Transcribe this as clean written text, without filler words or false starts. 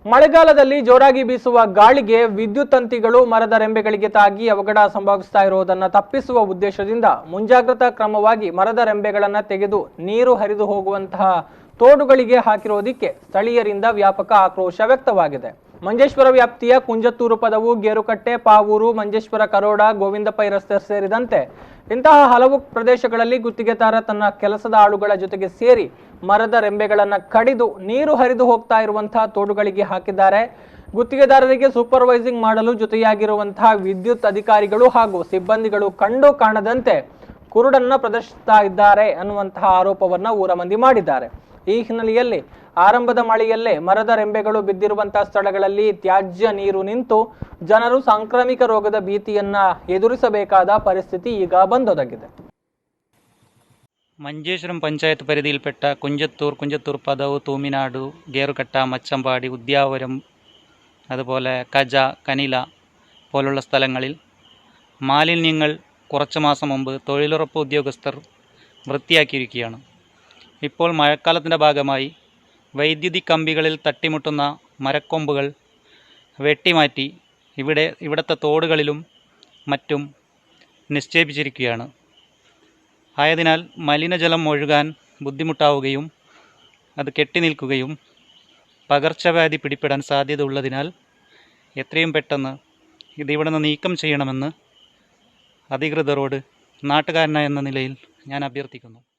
ಮಳೆಗಾಲದಲ್ಲಿ ಜೋರಾಗಿ ಬೀಸುವ ಗಾಳಿಗೆ ವಿದ್ಯುತ್ ತಂತಿಗಳು ಮರದ ರೆಂಬೆಗಳಿಗೆ ತಾಗಿ ಅವಘಡ ಸಂಭವಿಸ್ತಾ ಇರುವುದನ್ನು ತಪ್ಪಿಸುವ ಉದ್ದೇಶದಿಂದ ಮುಂಜಾಗ್ರತಾ ಕ್ರಮವಾಗಿ ಮರದ ರೆಂಬೆಗಳನ್ನು ತೆಗೆದು ನೀರು ಹರಿದು ಹೋಗುವಂತಹ ತೋಡುಗಳಿಗೆ ಹಾಕಿರೋದಕ್ಕೆ ಸ್ಥಳೀಯರಿಂದ ವ್ಯಾಪಕ ಆಕ್ರೋಶ ವ್ಯಕ್ತವಾಗಿದೆ. ಮಂಜೇಶ್ವರ ವ್ಯಾಪ್ತಿಯ ಕುಂಜತ್ತೂರು ಪದವು, ಗೇರುಕಟ್ಟೆ, ಪಾವೂರು, ಮಂಜೇಶ್ವರ ಕರೋಡ, ಗೋವಿಂದ ಪೈ ರಸ್ತೆ ಸೇರಿದಂತೆ ಇಂತಹ ಹಲವು ಪ್ರದೇಶಗಳಲ್ಲಿ ಗುತ್ತಿಗೆದಾರ ತನ್ನ ಕೆಲಸದ ಆಳುಗಳ ಜೊತೆಗೆ ಸೇರಿ ಮರದ ರೆಂಬೆಗಳನ್ನು ಕಡಿದು ನೀರು ಹರಿದು ಹೋಗ್ತಾ ಇರುವಂತಹ ತೋಡುಗಳಿಗೆ ಹಾಕಿದ್ದಾರೆ. ಗುತ್ತಿಗೆದಾರರಿಗೆ ಸೂಪರ್ವೈಸಿಂಗ್ ಮಾಡಲು ಜೊತೆಯಾಗಿರುವಂತಹ ವಿದ್ಯುತ್ ಅಧಿಕಾರಿಗಳು ಹಾಗೂ ಸಿಬ್ಬಂದಿಗಳು ಕಂಡು ಕಾಣದಂತೆ ಕುರುಡನ್ನ ಪ್ರದರ್ಶಿಸ್ತಾ ಇದ್ದಾರೆ ಅನ್ನುವಂತಹ ಆರೋಪವನ್ನ ಊರ ಮಂದಿ ಮಾಡಿದ್ದಾರೆ. ಈ ಹಿನ್ನೆಲೆಯಲ್ಲಿ ಆರಂಭದ ಮಳೆಯಲ್ಲೇ ಮರದ ರೆಂಬೆಗಳು ಬಿದ್ದಿರುವಂತಹ ಸ್ಥಳಗಳಲ್ಲಿ ತ್ಯಾಜ್ಯ ನೀರು ನಿಂತು ಜನರು ಸಾಂಕ್ರಾಮಿಕ ರೋಗದ ಭೀತಿಯನ್ನ ಎದುರಿಸಬೇಕಾದ ಪರಿಸ್ಥಿತಿ ಈಗ ಬಂದೊದಗಿದೆ. മഞ്ചേശ്വരം പഞ്ചായത്ത് പരിധിയിൽപ്പെട്ട കുഞ്ചത്തൂർ പദവ്, തൂമിനാട്, ഗേറുകട്ട, മച്ചമ്പാടി, ഉദ്യാവരം, അതുപോലെ കജ, കനില പോലുള്ള സ്ഥലങ്ങളിൽ മാലിന്യങ്ങൾ കുറച്ച് മാസം മുമ്പ് തൊഴിലുറപ്പ് ഉദ്യോഗസ്ഥർ വൃത്തിയാക്കിയിരിക്കുകയാണ്. ഇപ്പോൾ മഴക്കാലത്തിൻ്റെ ഭാഗമായി വൈദ്യുതി കമ്പികളിൽ തട്ടിമുട്ടുന്ന മരക്കൊമ്പുകൾ വെട്ടിമാറ്റി ഇവിടുത്തെ തോടുകളിലും മറ്റും നിക്ഷേപിച്ചിരിക്കുകയാണ്. ആയതിനാൽ മലിനജലം ഒഴുകാൻ ബുദ്ധിമുട്ടാവുകയും അത് കെട്ടിനിൽക്കുകയും പകർച്ചവ്യാധി പിടിപെടാൻ സാധ്യത ഉള്ളതിനാൽ എത്രയും പെട്ടെന്ന് ഇതിവിടെ നിന്ന് നീക്കം ചെയ്യണമെന്ന് അധികൃതരോട് നാട്ടുകാരനെന്ന നിലയിൽ ഞാൻ അഭ്യർത്ഥിക്കുന്നു.